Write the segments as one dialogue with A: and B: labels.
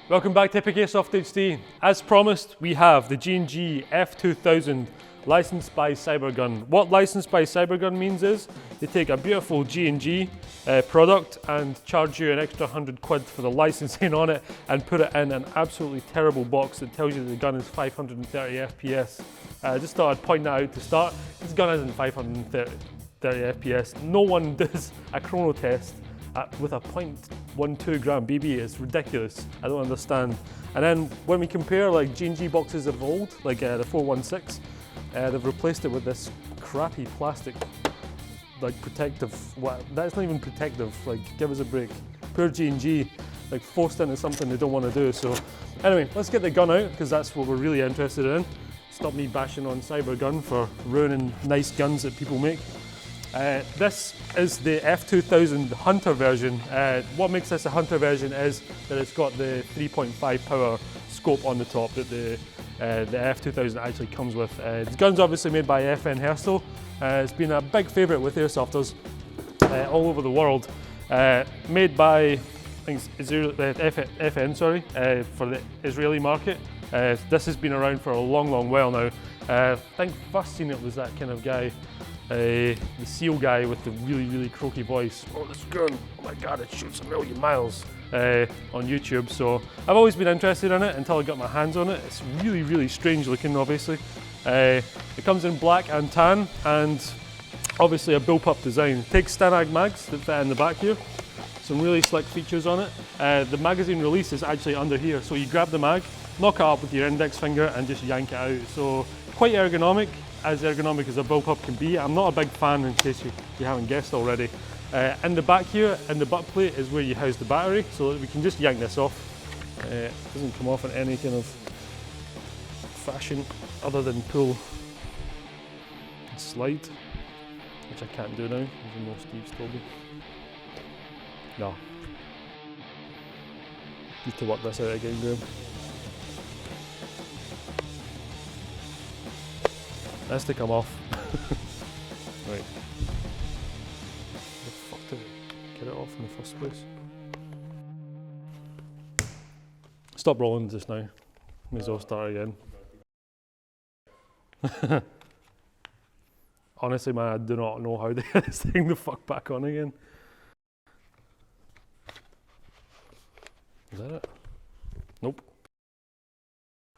A: Welcome back to EpicAirsoftHD. As promised, we have the G&G F2000 licensed by Cybergun. What licensed by Cybergun means is they take a beautiful G&G product and charge you an extra 100 quid for the licensing on it and put it in an absolutely terrible box that tells you the gun is 530 FPS. I just thought I'd point that out to start. This gun isn't 530 FPS. No one does a chrono test with a 0.12 gram BB. It's ridiculous. I don't understand. And then when we compare like G&G boxes of old, like the 416, they've replaced it with this crappy plastic, like protective. That's not even protective. Like, give us a break. Poor G&G, like forced into something they don't want to do. So anyway, let's get the gun out because that's what we're really interested in. Stop me bashing on Cybergun for ruining nice guns that people make. This is the F2000 Hunter version. What makes this a Hunter version is that it's got the 3.5 power scope on the top that the F2000 actually comes with. The gun's obviously made by EpicAirsoftHD. It's been a big favourite with airsofters all over the world. Made by, I think it's FN, for the Israeli market. This has been around for a long while now. I think first seen it was that kind of guy, the SEAL guy with the really croaky voice. Oh, this gun, oh my god, it shoots a million miles on YouTube. So I've always been interested in it until I got my hands on it. It's really strange looking, obviously. It comes in black and tan, and obviously a built-up design. It takes Stanag mags that fit in the back here. Some really slick features on it. The magazine release is actually under here, so you grab the mag, knock it up with your index finger and just yank it out. So quite ergonomic, as ergonomic as a bullpup can be. I'm not a big fan, in case you haven't guessed already. In the back here, in the butt plate, is where you house the battery, so that we can just yank this off. It doesn't come off in any kind of fashion other than pull and slide, which I can't do now, even though Steve's told me. No. Need to work this out again, Graeme. That's to come off. Right. How the fuck did it get it off in the first place? Stop rolling just now. May as well start again. Honestly, man, I do not know how to get this thing the fuck back on again. Is that it? Nope.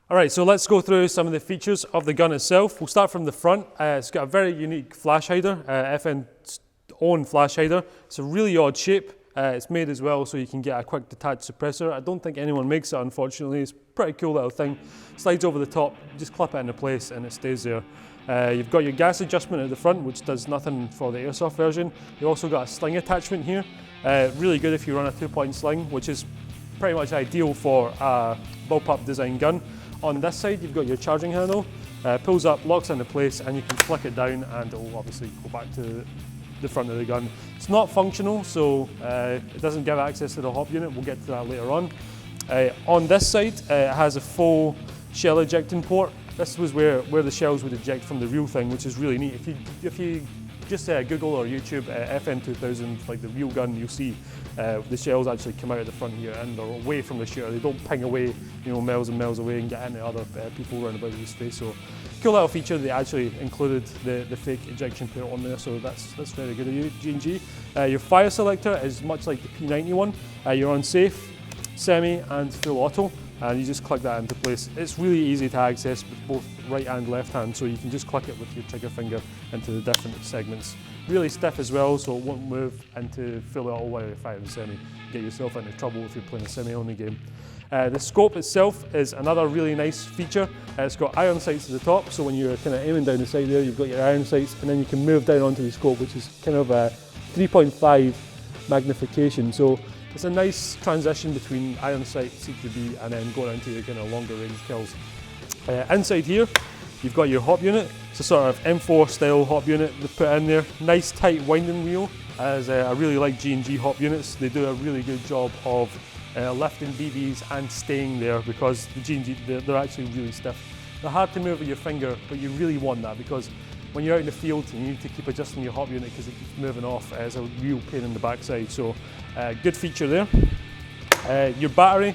A: Alright, so let's go through some of the features of the gun itself. We'll start from the front. It's got a very unique flash hider, FN's own flash hider. It's a really odd shape. It's made as well so you can get a quick detached suppressor. I don't think anyone makes it, unfortunately. It's a pretty cool little thing. Slides over the top, just clip it into place and it stays there. You've got your gas adjustment at the front, which does nothing for the airsoft version. You've also got a sling attachment here. Really good if you run a 2-point sling, which is pretty much ideal for a bullpup design gun. On this side, you've got your charging handle. Pulls up, locks into place, and you can flick it down and it will obviously go back to the front of the gun. It's not functional, so it doesn't give access to the hop unit. We'll get to that later on. On this side, it has a full shell ejecting port. This was where the shells would eject from the real thing, which is really neat. If you just Google or YouTube FN2000, like the real gun, you'll see the shells actually come out of the front here and they're away from the shooter. They don't ping away, miles and miles away and get into other people running about his face. So cool little feature. They actually included the fake ejection port on there, so that's very good of you, G&G. Your fire selector is much like the P90 one. You're on safe, semi, and full auto. And you just click that into place. It's really easy to access with both right and left hand, so you can just click it with your trigger finger into the different segments. Really stiff as well, so it won't move into full auto while you're firing semi. Get yourself into trouble if you're playing a semi-only game. The scope itself is another really nice feature. It's got iron sights at the top, so when you're kind of aiming down the sight there, you've got your iron sights, and then you can move down onto the scope, which is kind of a 3.5 magnification. So it's a nice transition between iron sight, CQB, and then going into your kind of longer range kills. Inside here, you've got your hop unit. It's a sort of M4 style hop unit they put in there. Nice tight winding wheel, as I really like G&G hop units. They do a really good job of lifting BBs and staying there, because the G&G, they're actually really stiff. They're hard to move with your finger, but you really want that, because when you're out in the field and you need to keep adjusting your hop unit because it keeps moving off, it's a real pain in the backside. So good feature there. Your battery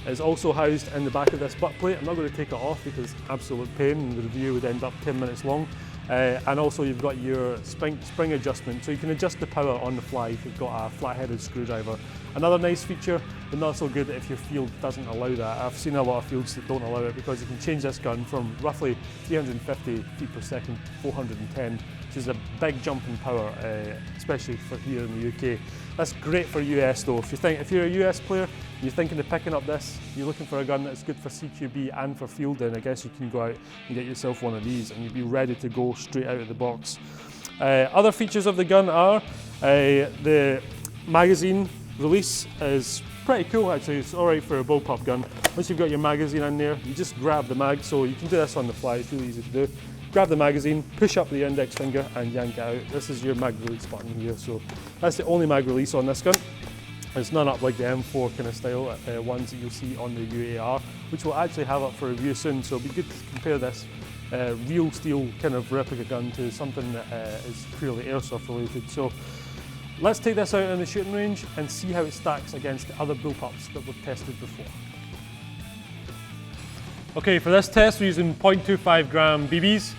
A: is also housed in the back of this butt plate. I'm not going to take it off because it's absolute pain and the review would end up 10 minutes long. And also you've got your spring adjustment, so you can adjust the power on the fly if you've got a flat-headed screwdriver. Another nice feature, but not so good if your field doesn't allow that. I've seen a lot of fields that don't allow it because you can change this gun from roughly 350 feet per second to 410, which is a big jump in power, especially for here in the UK. That's great for US though. If you're a US player, you're thinking of picking up this, you're looking for a gun that's good for CQB and for fielding, I guess you can go out and get yourself one of these and you'll be ready to go straight out of the box. Other features of the gun are the magazine release is pretty cool actually. It's alright for a bullpup gun. Once you've got your magazine in there, you just grab the mag, so you can do this on the fly, it's really easy to do. Grab the magazine, push up the index finger and yank it out. This is your mag release button here, so that's the only mag release on this gun. It's none up like the M4 kind of style ones that you'll see on the UAR, which we'll actually have up for review soon, so it'll be good to compare this real steel kind of replica gun to something that is purely airsoft related. So let's take this out in the shooting range and see how it stacks against the other bullpups that we've tested before. Okay, for this test we're using 0.25 gram BBs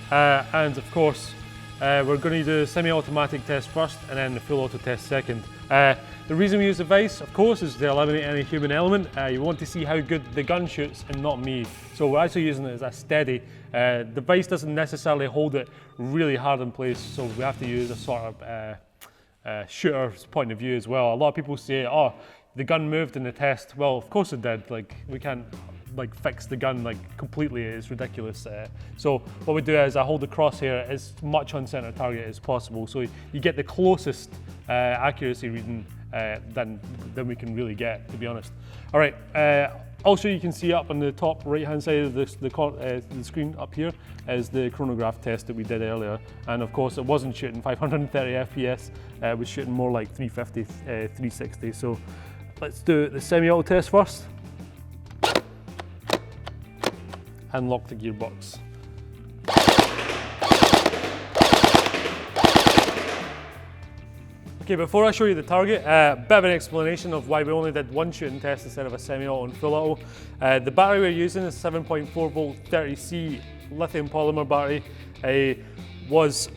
A: and of course we're going to do the semi-automatic test first and then the full auto test second. The reason we use the vise, of course, is to eliminate any human element. You want to see how good the gun shoots and not me. So we're actually using it as a steady. The vise doesn't necessarily hold it really hard in place, so we have to use a sort of shooter's point of view as well. A lot of people say, oh, the gun moved in the test. Well, of course it did. Like, we can't fix the gun completely, it's ridiculous. So what we do is I hold the crosshair as much on center target as possible, so you get the closest accuracy reading than we can really get, to be honest. All right, also you can see up on the top right hand side of the screen up here is the chronograph test that we did earlier, and of course it wasn't shooting 530 FPS, it was shooting more like 350, 360. So let's do the semi-auto test first. And lock the gearbox. Okay, before I show you the target, a bit of an explanation of why we only did one shooting test instead of a semi-auto and full auto. The battery we're using is 7.4 volt 30C lithium polymer battery. Was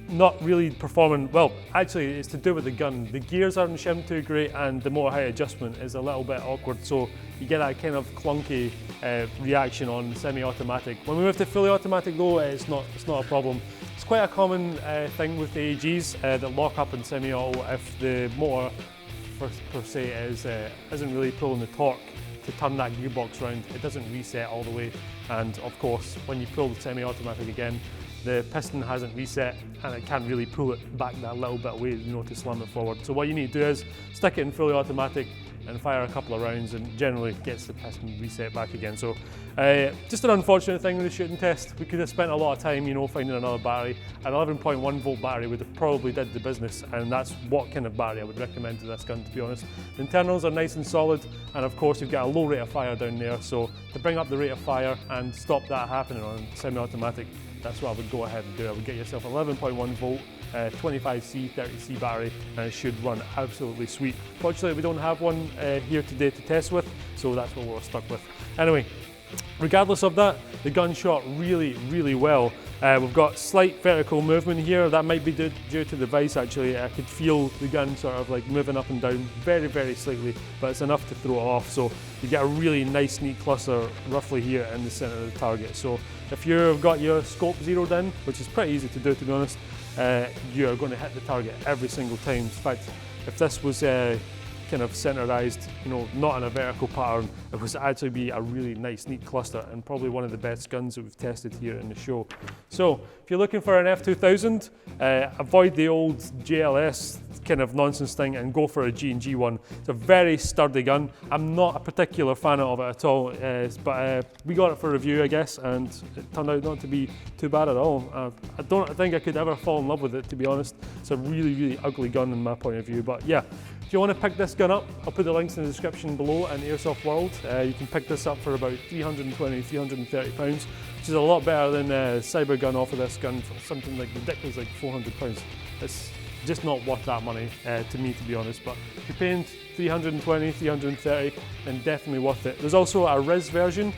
A: not really performing well. Actually, it's to do with the gun. The gears aren't shimmed too great and the motor height adjustment is a little bit awkward, so you get that kind of clunky reaction on semi-automatic. When we move to fully automatic though, it's not a problem. It's quite a common thing with the AGs that lock up in semi-auto if the motor per se isn't really pulling the torque to turn that gearbox round. It doesn't reset all the way, and of course when you pull the semi-automatic again, the piston hasn't reset and it can't really pull it back that little bit away, to slam it forward. So what you need to do is stick it in fully automatic and fire a couple of rounds, and generally gets the piston reset back again. So just an unfortunate thing with the shooting test. We could have spent a lot of time, finding another battery. An 11.1 volt battery would have probably did the business, and that's what kind of battery I would recommend to this gun, to be honest. The internals are nice and solid, and of course you've got a low rate of fire down there, so to bring up the rate of fire and stop that happening on semi-automatic, that's what I would go ahead and do. I would get yourself 11.1 volt, 25C, 30C battery, and it should run absolutely sweet. Fortunately, we don't have one here today to test with, so that's what we're stuck with. Anyway, regardless of that, the gun shot really, really well. We've got slight vertical movement here. That might be due to the vise actually. I could feel the gun sort of moving up and down very, very slightly, but it's enough to throw it off. So you get a really nice, neat cluster roughly here in the center of the target. So if you've got your scope zeroed in, which is pretty easy to do, to be honest, you're going to hit the target every single time. In fact, if this was kind of centerized, not in a vertical pattern, it would actually be a really nice, neat cluster, and probably one of the best guns that we've tested here in the show. So if you're looking for an F2000, avoid the old JLS kind of nonsense thing and go for a G&G one. It's a very sturdy gun. I'm not a particular fan of it at all, but we got it for review, I guess, and it turned out not to be too bad at all. I don't think I could ever fall in love with it, to be honest. It's a really, really ugly gun in my point of view, but yeah. If you want to pick this gun up, I'll put the links in the description below in Airsoft World. You can pick this up for about £320, £330, which is a lot better than Cyber gun offer this gun for something like ridiculous, like £400. It's just not worth that money to me, to be honest. But if you're paying 320, 330, and definitely worth it. There's also a Res version,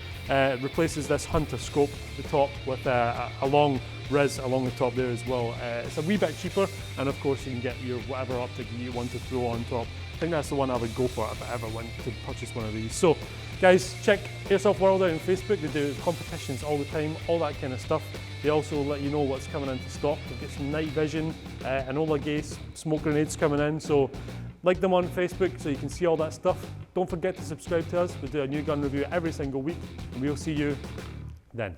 A: replaces this Hunter scope at the top with a long Res along the top there as well. It's a wee bit cheaper, and of course you can get your whatever optic you want to throw on top. I think that's the one I would go for if I ever went to purchase one of these. So guys, check Airsoft World out on Facebook. They do competitions all the time, all that kind of stuff. They also let you know what's coming into stock. They've got some night vision, Enola Gase, smoke grenades coming in. So like them on Facebook so you can see all that stuff. Don't forget to subscribe to us. We do a new gun review every single week, and we'll see you then.